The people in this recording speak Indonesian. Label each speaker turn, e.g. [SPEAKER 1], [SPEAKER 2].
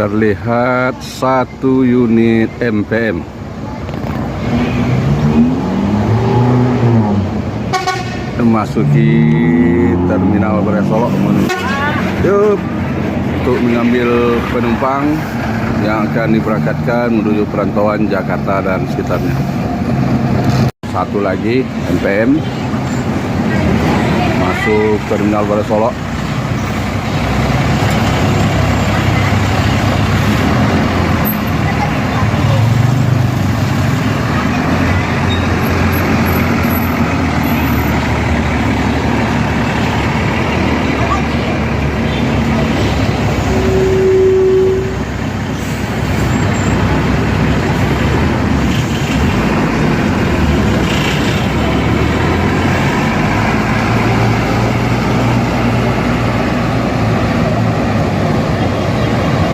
[SPEAKER 1] terlihat satu unit MPM. Memasuki terminal Baraya Solok menuju untuk mengambil penumpang yang akan diberangkatkan menuju perantauan Jakarta dan sekitarnya. Satu lagi MPM masuk terminal Baraya Solok.